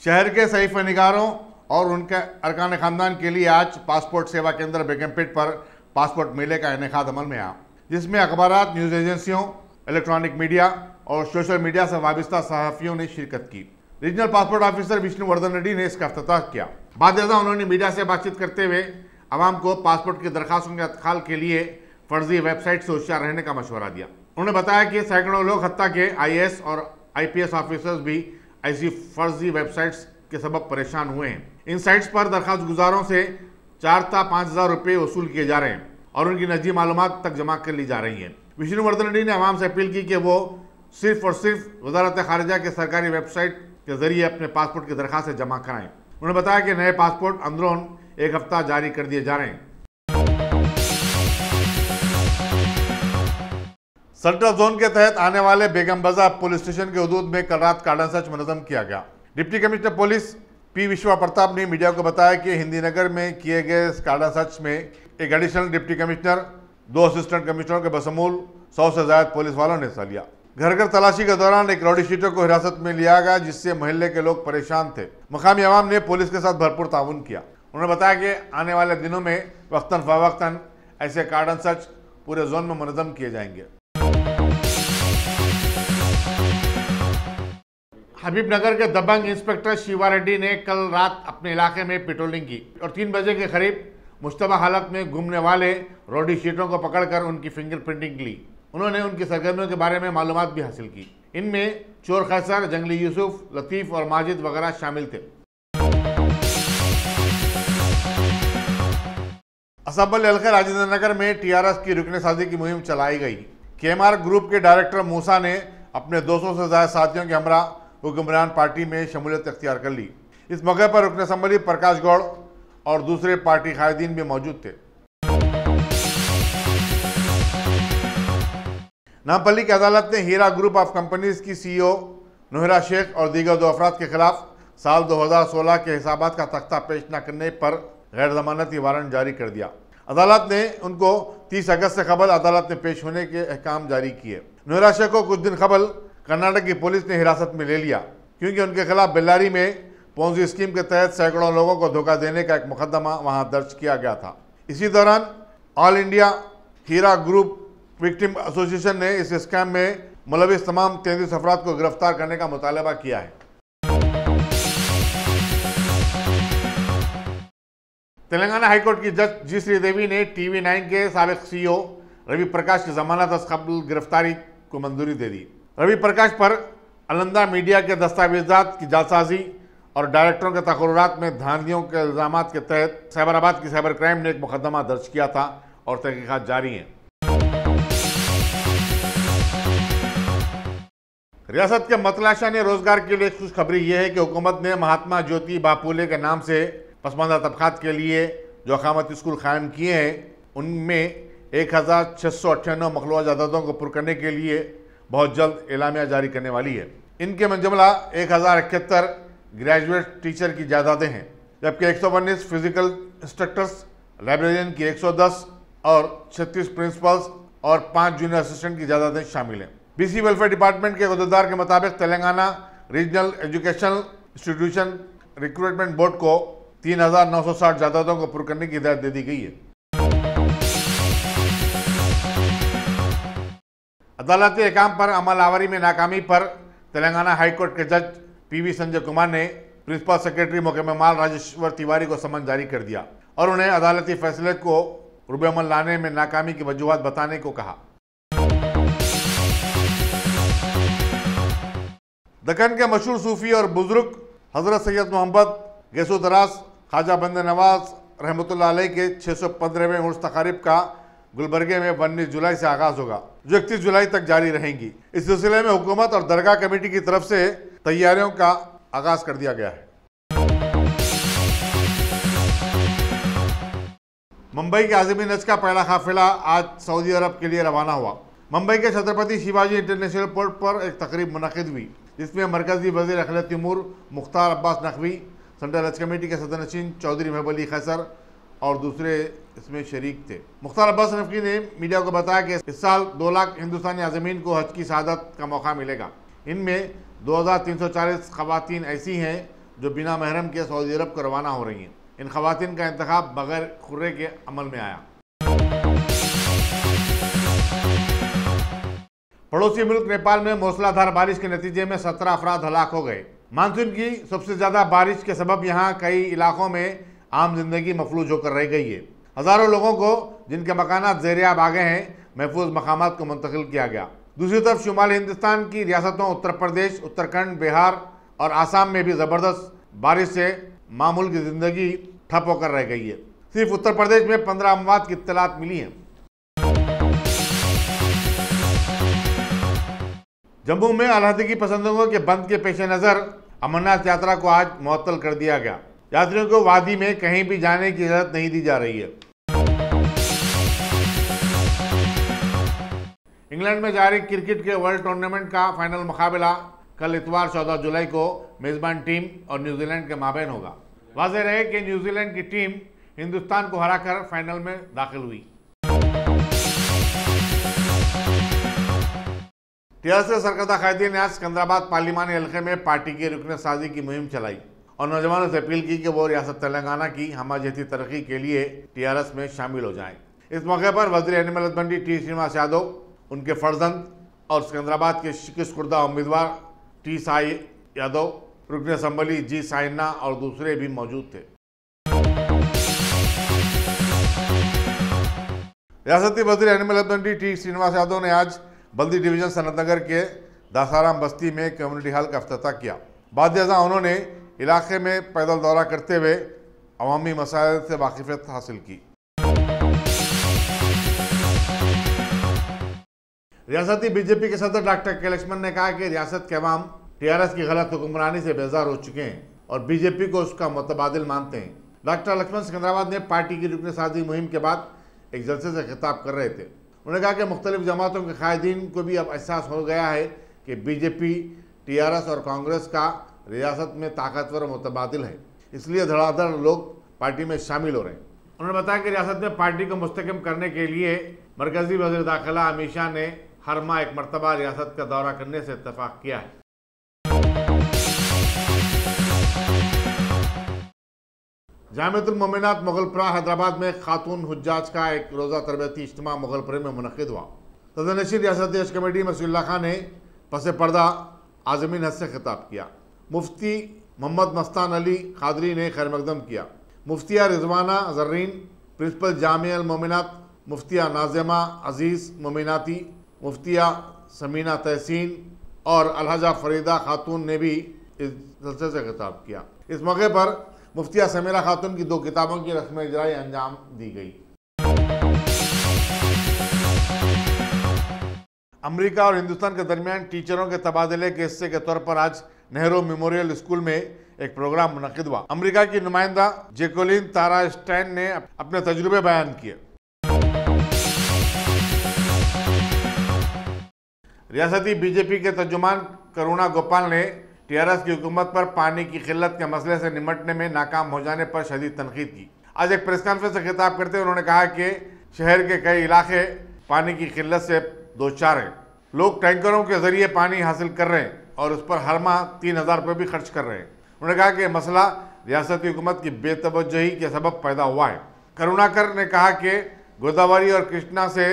शहर के सहीफ निगारों और उनके अरकान खानदान के लिए आज पासपोर्ट सेवा केंद्र बेगमपेट पर पासपोर्ट मेले का इनेकाद अमल में आया, जिसमें अखबारात, न्यूज़ एजेंसियों, इलेक्ट्रॉनिक मीडिया और सोशल मीडिया से वाबस्ता सहाफ़ियों ने शिरकत की। Regional passport officer Vishnuvardhana Reddy ने इसका इफ्तिताह किया। बाद उन्होंने मीडिया से बातचीत करते हुए आवाम को पासपोर्ट की दरखास्तों के अदखाल के लिए फर्जी वेबसाइट से होशियार रहने का मशवरा दिया। उन्होंने बताया कि सैकड़ों लोग, हत्ता के IAS और IPS ऑफिसर्स भी ऐसी फर्जी वेबसाइट्स के सबब परेशान हुए हैं। इन साइट्स पर दरखास्त गुजारों से 4 से 5 हज़ार रुपये वसूल किए जा रहे हैं और उनकी निजी मालूमात तक जमा कर ली जा रही हैं। विष्णुवर्धन रेड्डी ने आवाम से अपील की कि वो सिर्फ और सिर्फ वजारत खारिजा के सरकारी वेबसाइट के जरिए अपने पासपोर्ट की दरखास्त जमा कराएं। उन्होंने बताया कि नए पासपोर्ट अंदरून 1 हफ्ता जारी कर दिए जा रहे हैं। सेंट्रल जोन के तहत आने वाले बेगम बाजार पुलिस स्टेशन के हदूद में कल रात कार्डन सर्च मुनज़्ज़म किया गया। Deputy commissioner police P. विश्वा प्रताप ने मीडिया को बताया कि हिंदी नगर में किए गए इस कार्डन सर्च में एक एडिशनल डिप्टी कमिश्नर, 2 असिस्टेंट कमिश्नरों के बशमूल 100 से ज्यादा पुलिस वालों ने हिस्सा लिया। घर घर तलाशी के दौरान एक रॉडी शीटर को हिरासत में लिया गया, जिससे मोहल्ले के लोग परेशान थे। मकामी अवाम ने पुलिस के साथ भरपूर ताउन किया। उन्होंने बताया कि आने वाले दिनों में वक्तन फवक्तन ऐसे कार्डन सर्च पूरे जोन में मुनज़्ज़म किए जाएंगे। हबीबनगर के दबंग इंस्पेक्टर शिवा रेड्डी ने कल रात अपने इलाके में पेट्रोलिंग की और 3 बजे के करीब मुश्तबा हालत में घूमने वाले रोडी शीटरों को पकड़कर उनकी फिंगरप्रिंटिंग ली। उन्होंने उनकी सरगर्मियों के बारे में मालूमात भी हासिल की। इनमें चोर खैसर, जंगली यूसुफ, लतीफ़ और माजिद वगैरह शामिल थे। असब्बल अलखैर राजेंद्र नगर में TRS की रुकने साजी की मुहिम चलाई गई। KMR ग्रुप के डायरेक्टर मूसा ने अपने 200 से ज्यादा साथियों के हमरा हुक्मरान पार्टी में शमूलियत अख्तियार कर ली। इस मौके पर रुकने असम्बली प्रकाश गौड़ और दूसरे पार्टी कायदीन भी मौजूद थे। नामपल्ली की अदालत ने हीरा ग्रुप ऑफ कंपनीज की CEO नोहरा शेख और दीगर 2 अफराद के खिलाफ साल 2016 के हिसाबात का तख्ता पेश न करने पर गैर जमानती वारंट जारी कर दिया। अदालत ने उनको 30 अगस्त से कबल अदालत में पेश होने के अहकाम जारी किए। नोहरा शेख को कुछ दिन कबल कर्नाटक की पुलिस ने हिरासत में ले लिया, क्योंकि उनके खिलाफ बेल्लारी में पोंजी स्कीम के तहत सैकड़ों लोगों को धोखा देने का एक मुकदमा वहां दर्ज किया गया था। इसी दौरान ऑल इंडिया हीरा ग्रुप विक्टिम एसोसिएशन ने इस स्कैम में मुलविस तमाम 33 अफराद को गिरफ्तार करने का मुतालबा किया है। तेलंगाना हाईकोर्ट की जज जी श्रीदेवी ने TV9 के साबिक CEO रवि प्रकाश की जमानत अज कबल गिरफ्तारी को मंजूरी दे दी। रवि प्रकाश पर अलंदा मीडिया के दस्तावेजात की जालसाजी और डायरेक्टरों के तकर्रुरात में धांधलियों के इल्जामात के तहत साइबराबाद की साइबर क्राइम ने एक मुकदमा दर्ज किया था और तहकीकात जारी हैं। रियासत के मतलाशा ने रोजगार के लिए खुशखबरी यह है कि हुकूमत ने महात्मा ज्योति बापुले के नाम से पसमानदा तबकात के लिए जो अकामती स्कूल कायम किए हैं, उनमें 1698 मखलूआ जायदादों को पुर करने के लिए बहुत जल्द एलामिया जारी करने वाली है। इनके मंजमला 1071 ग्रेजुएट टीचर की जायदादें हैं, जबकि 119 फिजिकल इंस्ट्रक्टर्स, लाइब्रेरियन की 110 और 36 प्रिंसिपल्स और 5 जूनियर असिस्टेंट की जायदादें शामिल हैं। BC वेलफेयर डिपार्टमेंट के अहदेदार के मुताबिक Telangana regional educational institution recruitment board को 3960 जायदादों को पुर करने की हिदायत दे दी गई है। अदालती अहकाम पर अमल आवरी में नाकामी पर तेलंगाना हाईकोर्ट के जज PV संजय कुमार ने प्रिंसिपल सेक्रेटरी मुकम्मल माल राजेश्वर तिवारी को समन जारी कर दिया और उन्हें अदालती फैसले को रुबे अमल लाने में नाकामी की वजूहात बताने को कहा। दक्कन के मशहूर सूफी और बुजुर्ग हजरत सैयद मोहम्मद गैसो दराज ख्वाजा बंदे नवाज रहमतुल्लाह अलैह के 615वें उर्स तकारीब का गुलबर्गे में 19 जुलाई से आगाज होगा, जो 31 जुलाई तक जारी रहेंगी। इस सिलसिले में हुकूमत और दरगाह कमेटी की तरफ से तैयारियों का आगाज कर दिया गया है। मुंबई के आज़मीन हज का पहला काफिला आज सऊदी अरब के लिए रवाना हुआ। मुंबई के छत्रपति शिवाजी इंटरनेशनल एयरपोर्ट पर एक तकरीब मुनक़िद हुई, जिसमें मरकजी वज़ीर अखिलत तैमूर मुख्तार अब्बास नकवी, सेंट्रल हज कमेटी के सदरनशीन चौधरी महबूब अली खैसर और दूसरे इसमें शरीक थे। मुख्तार अब्बास नकवी ने मीडिया को बताया कि इस साल 2 लाख हिंदुस्तानी आज़मीन को हज की शहादत का मौका मिलेगा। इनमें 2340 ख़वातीन ऐसी हैं जो बिना महरम के सऊदी अरब को रवाना हो रही हैं। इन खवातीन का इंतखाब बगैर खुर्रे के अमल में आया। पड़ोसी मुल्क नेपाल में मूसलाधार बारिश के नतीजे में 17 अफराद हलाक हो गए। मानसून की सबसे ज्यादा बारिश के सबब यहाँ कई इलाकों में आम जिंदगी मफलूज होकर रह गई है। हजारों लोगों को जिनके मकानात ज़ेर-ए-आब आ गए हैं, महफूज मकामात को मुंतकिल किया गया। दूसरी तरफ शुमाली हिंदुस्तान की रियासतों उत्तर प्रदेश, उत्तराखंड, बिहार और आसाम में भी ज़बरदस्त बारिश से मामूल की जिंदगी ठप होकर रह गई है। सिर्फ उत्तर प्रदेश में 15 अमवात की इत्तलात मिली हैं। जम्मू में अलहदगी पसंदों के बंद के पेश नज़र अमरनाथ यात्रा को आज मुअत्तल कर दिया गया। यात्रियों को वादी में कहीं भी जाने की इजाज़त नहीं दी जा रही है। इंग्लैंड में जारी क्रिकेट के वर्ल्ड टूर्नामेंट का फाइनल मुकाबला कल इतवार 14 जुलाई को मेज़बान टीम और न्यूजीलैंड के माबैन होगा। वाज़ेह रहे कि न्यूजीलैंड की टीम हिंदुस्तान को हराकर फाइनल में दाखिल हुई। टीआरएस से सरकर्दा कायदीन ने आज सिकंदराबाद पार्लिमानी हल्के में पार्टी की रुकन साजी की मुहिम चलाई और नौजवानों से अपील की कि वो रियासत तेलंगाना की हमाजती तरक्की के लिए टीआरएस में शामिल हो जाएं। इस मौके पर वज़ीर animal husbandry T Srinivas Yadav, उनके फर्जंद और सिकंदराबाद के शिकस्त खुर्दा उम्मीदवार टी साई यादव, रुकन असम्बली जी साइन्ना और दूसरे भी मौजूद थे। रियासती वज़ीर animal husbandry T Srinivas Yadav ने आज बल्दी डिवीजन सनतनगर के दासाराम बस्ती में कम्युनिटी हॉल का इफ्तिताह किया। बाद उन्होंने इलाके में पैदल दौरा करते हुए अवामी मसाइल से वाकिफियत हासिल की। रियासती बीजेपी के सदर डॉक्टर के लक्ष्मण ने कहा कि रियासत के अवाम टीआरएस की गलत हुक्मरानी से बेजार हो चुके हैं और बीजेपी को उसका मुतबादिल मानते हैं। डॉक्टर लक्ष्मण सिकंदराबाद में पार्टी की रुकन साजी मुहिम के बाद एक जलसे से खिताब कर रहे थे। उन्होंने कहा कि मुख्तलिफ जमातों के कायदीन को भी अब एहसास हो गया है कि बीजेपी, टीआरएस और कांग्रेस का रियासत में ताकतवर मुतबादिल है, इसलिए धड़ाधड़ लोग पार्टी में शामिल हो रहे हैं। उन्होंने बताया कि रियासत में पार्टी को मुस्तकम करने के लिए मरकजी वज़ीर दाखिला अमित शाह ने हर माह एक मरतबा रियासत का दौरा करने से इत्तफाक किया है। जामिअतुल मोमिनात मुगलपुरा हैदराबाद में खातून हुज्जाज का एक रोज़ा तरबियती इज्तिमा मुगलपुरे में मुनक़िद हुआ। सदरनशीन रियासती हज कमेटी मसीहुल्लाह खान ने पसे पर्दा आज़मीन हज से खिताब किया। मुफ्ती मोहम्मद मस्तान अली कादरी ने खैर मकदम किया। मुफ्तिया रिजवाना जर्रीन, प्रिंसिपल जामिअल मोमिनात, मुफ्तिया नाज़िमा अजीज़ मोमिनाती, मुफ्तिया समीना तहसीन और अलहजा फरीदा खातून ने भी इस जलसे से खिताब किया। इस मौके पर मुफ्तिया समीरा खातून की 2 किताबों की रस्म इजराई अंजाम दी गई। अमेरिका और हिंदुस्तान के दरमियान टीचरों के तबादले के हिस्से के तौर पर आज नेहरू मेमोरियल स्कूल में एक प्रोग्राम मुनक़िद हुआ। अमेरिका की नुमाइंदा जैकोलिन तारा स्टैन ने अपने तजुर्बे बयान किए। रियासती बीजेपी के तर्जुमान करुणा गोपाल ने टीआरएस की हुकूमत पर पानी की किल्लत के मसले से निपटने में नाकाम हो जाने पर शदीद तनकीद की। आज एक प्रेस कॉन्फ्रेंस से खिताब करते हुए उन्होंने कहा कि शहर के कई इलाके पानी की किल्लत से दो चार हैं। लोग टैंकरों के जरिए पानी हासिल कर रहे हैं और उस पर हर माह 3000 रुपये भी खर्च कर रहे हैं। उन्होंने कहा कि मसला रियासती हुकूमत की बेतवज्जही के सबब पैदा हुआ है। करुणाकर ने कहा कि गोदावरी और कृष्णा से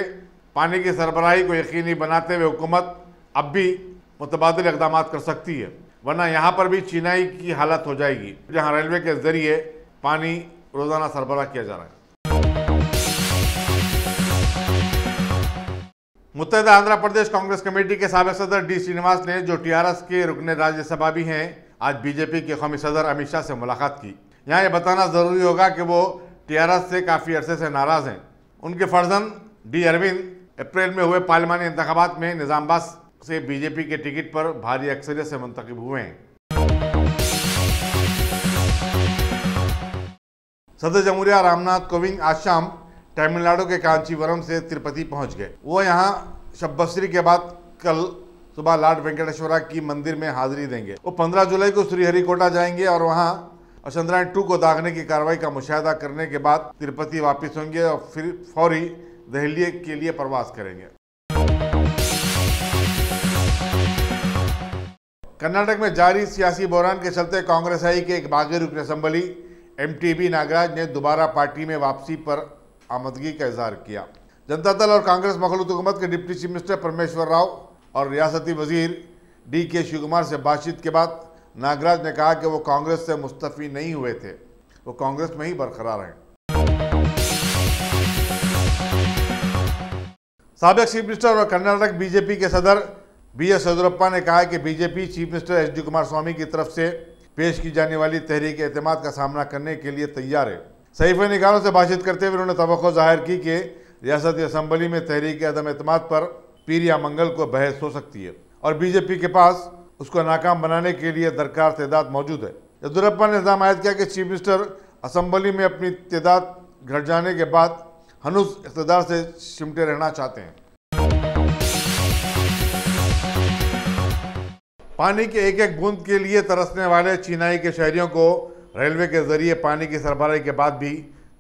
पानी की सरबराही को यकीनी बनाते हुए हुकूमत अब भी मुतबादिल इक़दाम कर सकती है, वरना यहाँ पर भी चिनाई की हालत हो जाएगी, जहाँ रेलवे के जरिए पानी रोजाना सरबराह किया जा रहा है। मुत्तहिदा आंध्र प्रदेश कांग्रेस कमेटी के साबिक़ सदर डी श्रीनिवास ने, जो टीआरएस के रुकन राज्यसभा भी हैं, आज बीजेपी के कौमी सदर अमित शाह से मुलाकात की। यहाँ यह बताना ज़रूरी होगा कि वो टीआरएस से काफ़ी अरसे से नाराज़ हैं। उनके फर्जंद डी अरविंद अप्रैल में हुए पार्लिमानी इंतखाबात में निज़ामबाद से बीजेपी के टिकट पर भारी अक्सरियत से मुंतखब हुए हैं। सदर जमहूरिया रामनाथ कोविंद आज शाम तमिलनाडु के कांचीवरम से तिरुपति पहुंच गए। वो यहाँ शब्बश्री के बाद कल सुबह लॉर्ड वेंकटेश्वरा की मंदिर में हाजिरी देंगे। वो 15 जुलाई को श्रीहरिकोटा जाएंगे और वहाँ चंद्रयान 2 को दागने की कार्रवाई का मुशाहिदा करने के बाद तिरुपति वापस होंगे और फिर फौरी दिल्ली के लिए प्रवास करेंगे। कर्नाटक में जारी सियासी बहरान के चलते कांग्रेस आई के एक बागी रुकन असेंबली एमटीबी नागराज ने दोबारा पार्टी में वापसी पर आमदगी का इजहार किया। जनता दल और कांग्रेस मखलूत हुकूमत के डिप्टी चीफ मिनिस्टर परमेश्वर राव और रियासती वजीर DK शिवकुमार से बातचीत के बाद नागराज ने कहा कि वो कांग्रेस से मुस्तफी नहीं हुए थे, वो कांग्रेस में ही बरकरार हैं। साबिक चीफ मिनिस्टर और कर्नाटक बीजेपी के सदर BS येदियुरप्पा ने कहा कि BJP chief minister HD Kumaraswamy की तरफ से पेश की जाने वाली तहरीक एतमाद का सामना करने के लिए तैयार है। सहीफे निगारों से बातचीत करते हुए उन्होंने तवक्को जाहिर की कि रियासती असम्बली में तहरीक अदम एतमाद पर पीर या मंगल को बहस हो सकती है और बीजेपी के पास उसको नाकाम बनाने के लिए दरकार तादाद मौजूद है। येदियुरप्पा ने इल्जाम आयद किया कि चीफ मिनिस्टर असम्बली में अपनी तादाद घट जाने के बाद हनूज इक़्तिदार से सिमटे रहना चाहते हैं। पानी के एक एक बूंद के लिए तरसने वाले चेन्नई के शहरियों को रेलवे के जरिए पानी की सरबराही के बाद भी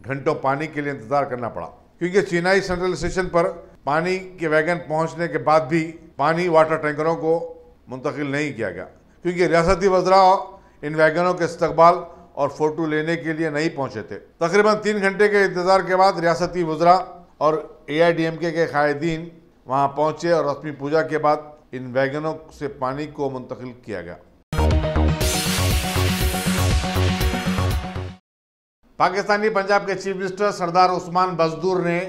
घंटों पानी के लिए इंतजार करना पड़ा, क्योंकि चेन्नई सेंट्रल स्टेशन पर पानी के वैगन पहुंचने के बाद भी पानी वाटर टैंकरों को मुंतकिल नहीं किया गया, क्योंकि रियासती वज़रा इन वैगनों के इस्तकबाल और फोटो लेने के लिए नहीं पहुंचे थे। तकरीबन 3 घंटे के इंतजार के बाद रियासती वज़रा और AIDMK के कायदीन वहां पहुंचे और रस्मी पूजा के बाद इन वैगनों से पानी को मुंतकिल किया गया। पाकिस्तानी पंजाब के चीफ मिनिस्टर सरदार उस्मान बजदूर ने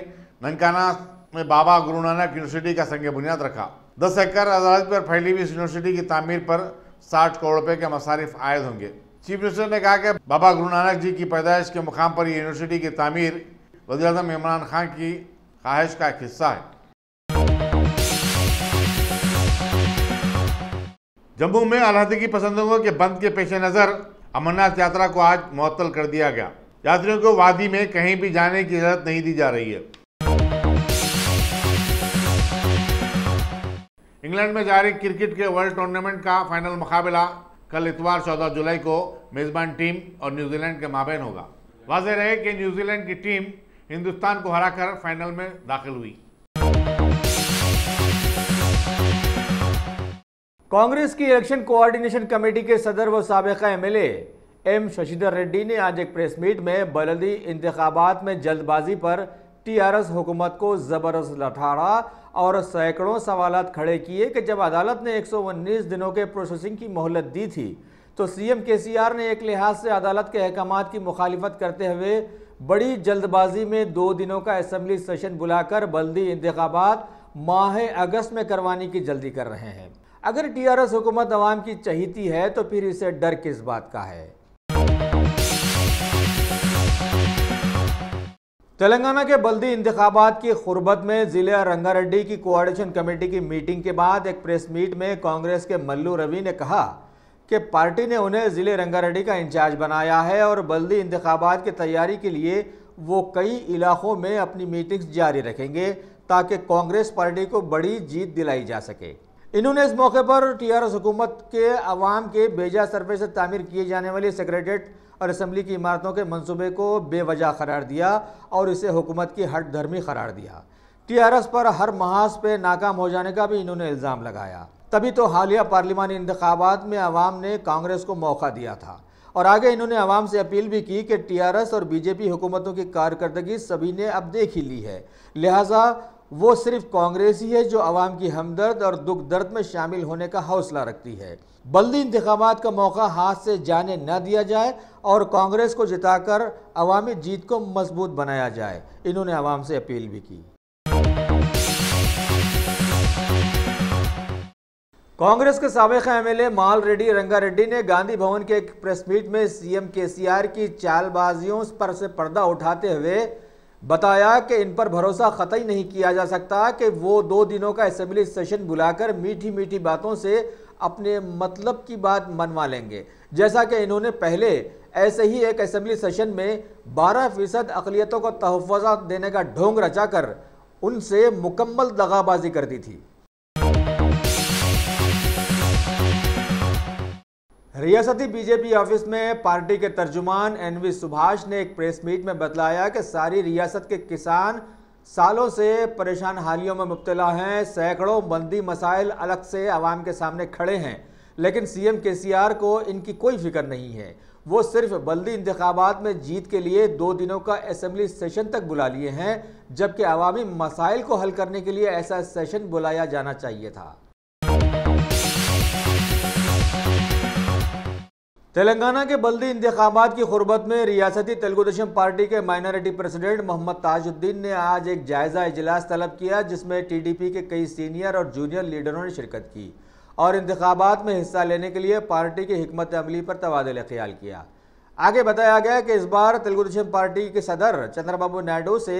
ननकाना में बाबा गुरु नानक यूनिवर्सिटी का संग बुनियाद रखा। 10 एकड़ आज़ादी पर फैली हुई इस यूनिवर्सिटी की तामीर पर 60 करोड़ रुपए के मसारिफ आयद होंगे। चीफ मिनिस्टर ने कहा कि बाबा गुरु नानक जी की पैदाइश के मुकाम पर यह यूनिवर्सिटी की तामीर वज़ीर-ए-आज़म इमरान खान की ख्वाहिश का एक हिस्सा है। जम्मू में अलाहदगी पसंदों के बंद के पेश नज़र अमरनाथ यात्रा को आज मुअत्तल कर दिया गया। यात्रियों को वादी में कहीं भी जाने की इजाज़त नहीं दी जा रही है। इंग्लैंड में जारी क्रिकेट के वर्ल्ड टूर्नामेंट का फाइनल मुकाबला कल इतवार 14 जुलाई को मेज़बान टीम और न्यूजीलैंड के माबैन होगा। वाज़ेह रहे कि न्यूजीलैंड की टीम हिंदुस्तान को हराकर फाइनल में दाखिल हुई। कांग्रेस की इलेक्शन कोऑर्डिनेशन कमेटी के सदर व साबिका MLA M शशिधर रेड्डी ने आज एक प्रेस मीट में बलदी इंतखाबात में जल्दबाजी पर TRS हुकूमत को ज़बरदस्त लठाड़ा और सैकड़ों सवालात खड़े किए कि जब अदालत ने 119 दिनों के प्रोसेसिंग की मोहलत दी थी तो CM KCR ने एक लिहाज से अदालत के अहकामात की मुखालिफत करते हुए बड़ी जल्दबाजी में 2 दिनों का असम्बली सेशन बुलाकर बल्दी इंतखाबात माह अगस्त में करवाने की जल्दी कर रहे हैं। अगर TRS हुकूमत अवाम की चहीती है तो फिर इसे डर किस बात का है। तेलंगाना के बल्दी इंतखाबात की खुरबत में जिला रंगारेड्डी की कोऑर्डिनेशन कमेटी की मीटिंग के बाद एक प्रेस मीट में कांग्रेस के मल्लू रवि ने कहा कि पार्टी ने उन्हें जिले रंगारेड्डी का इंचार्ज बनाया है और बल्दी इंतखाबात की तैयारी के लिए वो कई इलाकों में अपनी मीटिंग्स जारी रखेंगे ताकि कांग्रेस पार्टी को बड़ी जीत दिलाई जा सके। इन्होंने इस मौके पर TRS हुकूमत के अवाम के बेजा सरफे से तामीर किए जाने वाली सेक्रेटेरिएट और असम्बली की इमारतों के मंसूबे को बेवजह करार दिया और इसे हुकूमत की हट धर्मी करार दिया। TRS पर हर महाज पे नाकाम हो जाने का भी इन्होंने इल्ज़ाम लगाया। तभी तो हालिया पार्लिमानी इंतखाबात में अवाम ने कांग्रेस को मौका दिया था और आगे इन्होंने अवाम से अपील भी की कि TRS और BJP हुकूमतों की कारकर्दगी सभी ने अब देख ही ली है, लिहाजा वो सिर्फ कांग्रेस ही है जो अवाम की हमदर्द और दुख दर्द में शामिल होने का हौसला रखती है। बल्दी इंतखाबात का मौका हाथ से जाने न दिया जाए और कांग्रेस को जिताकर अवामी जीत को मजबूत बनाया जाए, इन्होंने अवाम से अपील भी की। कांग्रेस के साबिका MLA माल रेड्डी रंगारेड्डी ने गांधी भवन के एक प्रेस मीट में CM KCR की चालबाजियों पर से पर्दा उठाते हुए बताया कि इन पर भरोसा कतई नहीं किया जा सकता कि वो 2 दिनों का असेंबली सेशन बुलाकर मीठी मीठी बातों से अपने मतलब की बात मनवा लेंगे, जैसा कि इन्होंने पहले ऐसे ही एक असेंबली सेशन में 12% अक़लियतों को तहफ़्फ़ुज़ात देने का ढोंग रचाकर उनसे मुकम्मल दगाबाजी कर दी थी। रियासती बीजेपी ऑफिस में पार्टी के तर्जुमान NV सुभाष ने एक प्रेस मीट में बतलाया कि सारी रियासत के किसान सालों से परेशान हालियों में मुब्तला हैं। सैकड़ों बंदी मसाइल अलग से आवाम के सामने खड़े हैं, लेकिन सीएम केसीआर को इनकी कोई फिक्र नहीं है। वो सिर्फ बल्दी इंतखाबात में जीत के लिए 2 दिनों का असेंबली सेशन तक बुला लिए हैं, जबकि अवामी मसाइल को हल करने के लिए ऐसा सेशन बुलाया जाना चाहिए था। तेलंगाना के बल्दी इंतखाबात की खुर्बत में रियासती तेलुगु देशम पार्टी के माइनॉरिटी प्रेसिडेंट मोहम्मद ताजुद्दीन ने आज एक जायजा इजलास तलब किया, जिसमें टीडीपी के कई सीनियर और जूनियर लीडरों ने शिरकत की और इंतखाबात में हिस्सा लेने के लिए पार्टी की हिकमत अमली पर तबादला ख्याल किया। आगे बताया गया कि इस बार तेलुगु देशम पार्टी के सदर चंद्रबाबू नायडू से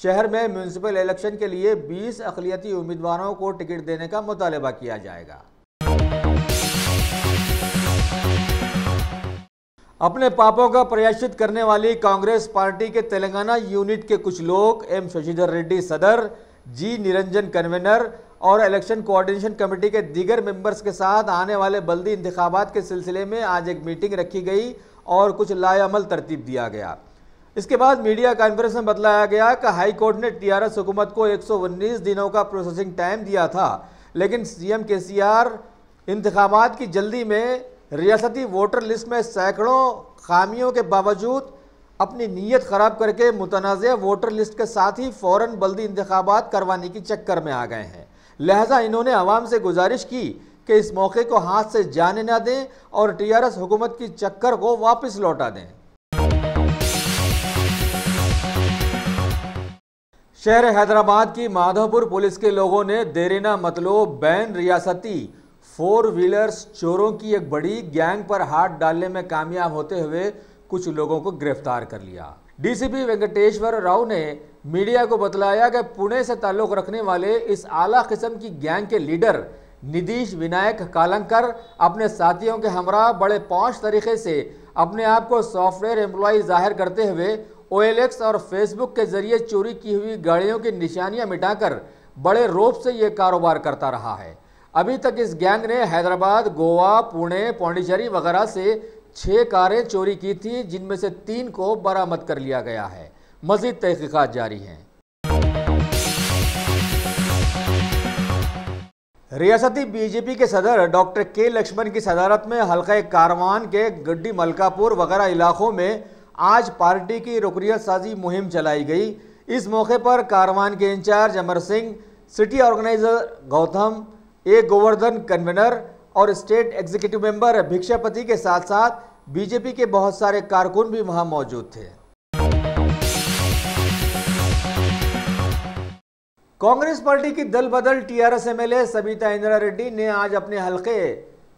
शहर में म्यूनिसिपल इलेक्शन के लिए 20 अक़लियती उम्मीदवारों को टिकट देने का मुतालबा किया जाएगा। अपने पापों का प्रायश्चित करने वाली कांग्रेस पार्टी के तेलंगाना यूनिट के कुछ लोग एम शशिधर रेड्डी सदर, जी निरंजन कन्वीनर और इलेक्शन कोऑर्डिनेशन कमेटी के दीगर मेंबर्स के साथ आने वाले बल्दी इंतखाबात के सिलसिले में आज एक मीटिंग रखी गई और कुछ लाएअमल तरतीब दिया गया। इसके बाद मीडिया कॉन्फ्रेंस में बतलाया गया कि हाई कोर्ट ने टीआरएस हुकूमत को 119 दिनों का प्रोसेसिंग टाइम दिया था, लेकिन सीएम केसीआर इंतखाबात की जल्दी में रियासती वोटर लिस्ट में सैकड़ों खामियों के बावजूद अपनी नीयत ख़राब करके मुतनाज़ वोटर लिस्ट के साथ ही फ़ौरन बल्दी इंतखाबात करवाने की चक्कर में आ गए हैं। लिहाजा इन्होंने आवाम से गुजारिश की कि इस मौके को हाथ से जाने ना दें और टीआरएस हुकूमत की चक्कर को वापस लौटा दें। शहर हैदराबाद की माधोपुर पुलिस के लोगों ने देरीना मतलब बैन रियासती 4 व्हीलर्स चोरों की एक बड़ी गैंग पर हाथ डालने में कामयाब होते हुए कुछ लोगों को गिरफ्तार कर लिया। डीसीपी वेंकटेश्वर राव ने मीडिया को बतलाया कि पुणे से ताल्लुक रखने वाले इस आला किस्म की गैंग के लीडर निधीश विनायक कालंकर अपने साथियों के हमरा बड़े पौंच तरीके से अपने आप को सॉफ्टवेयर एम्प्लॉय जाहिर करते हुए OLX और फेसबुक के जरिए चोरी की हुई गाड़ियों की निशानियां मिटाकर बड़े रौब से ये कारोबार करता रहा है। अभी तक इस गैंग ने हैदराबाद, गोवा, पुणे, पौंडीचेरी वगैरह से 6 कारें चोरी की थी, जिनमें से 3 को बरामद कर लिया गया है। मजीद तहकीकात जारी हैं। रियासती बीजेपी के सदर डॉक्टर के लक्ष्मण की सदारत में हल्का कारवान के गड्डी, मलकापुर वगैरह इलाकों में आज पार्टी की रुकनियत साजी मुहिम चलाई गई। इस मौके पर कारवान के in charge Amar Singh, city organiser Gautam, Govardhan convener और स्टेट एग्जीक्यूटिव मेंबर भिक्षापति के साथ साथ बीजेपी के बहुत सारे कारकुन भी वहां मौजूद थे। कांग्रेस पार्टी की दल बदल टीआरएस एमएलए सबिता इंदिरा रेड्डी ने आज अपने हलके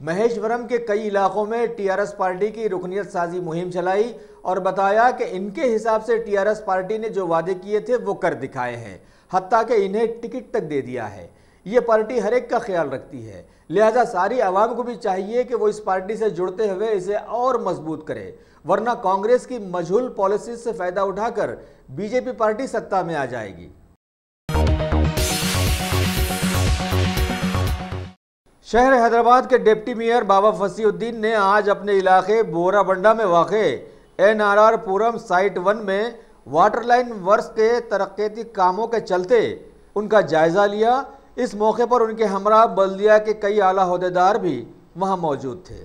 महेश्वरम के कई इलाकों में टीआरएस पार्टी की रुकनियत साजी मुहिम चलाई और बताया कि इनके हिसाब से टीआरएस पार्टी ने जो वादे किए थे वो कर दिखाए हैं, हत्ता कि इन्हें टिकट तक दे दिया है। ये पार्टी हर एक का ख्याल रखती है, लिहाजा सारी आवाम को भी चाहिए कि वो इस पार्टी से जुड़ते हुए इसे और मजबूत करे, वरना कांग्रेस की मजहूल पॉलिसीज से फायदा उठाकर बीजेपी पार्टी सत्ता में आ जाएगी। शहर हैदराबाद के डिप्टी मेयर बाबा फसीउद्दीन ने आज अपने इलाके बोराबंडा में वाक़े NRR पुरम साइट 1 में वाटर लाइन वर्क्स के तरक्याती कामों के चलते उनका जायजा लिया। इस मौके पर उनके हमरा बल्दिया के कई आला ओहदेदार भी वहां मौजूद थे।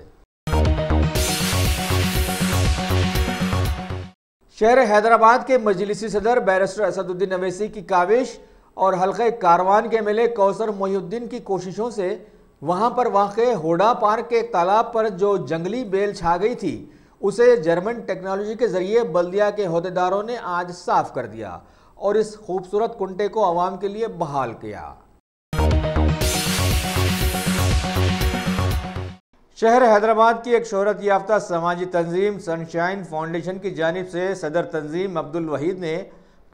शहर हैदराबाद के मजलिसी सदर बैरिस्टर असदुद्दीन अवैसी की काविश और हल्के कारवान के एमएलए कौसर मोहिउद्दीन की कोशिशों से वहां पर वाक़े होडा पार्क के तालाब पर जो जंगली बेल छा गई थी, उसे जर्मन टेक्नोलॉजी के जरिए बल्दिया के ओहदेदारों ने आज साफ कर दिया और इस खूबसूरत कुंटे को आवाम के लिए बहाल किया। शहर हैदराबाद की एक शोहरत याफ्ता समाजी तंजीम सनशाइन फाउंडेशन की जानिब से सदर तंजीम अब्दुल वहीद ने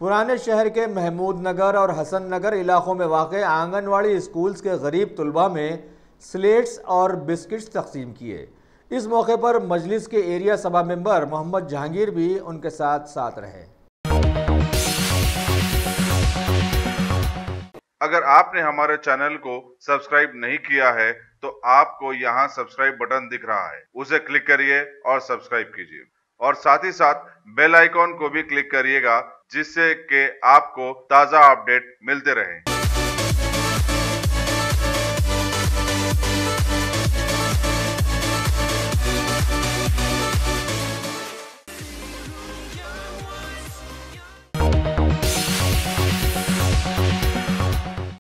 पुराने शहर के महमूद नगर और हसन नगर इलाकों में वाक़े आंगनवाड़ी स्कूल्स के गरीब तुलबा में स्लेट्स और बिस्किट्स तकसीम किए। इस मौके पर मजलिस के एरिया सभा मेंबर मोहम्मद जहांगीर भी उनके साथ रहे। अगर आपने हमारे चैनल को सब्सक्राइब नहीं किया है तो आपको यहाँ सब्सक्राइब बटन दिख रहा है, उसे क्लिक करिए और सब्सक्राइब कीजिए और साथ ही साथ बेल आइकॉन को भी क्लिक करिएगा, जिससे कि आपको ताज़ा अपडेट मिलते रहें।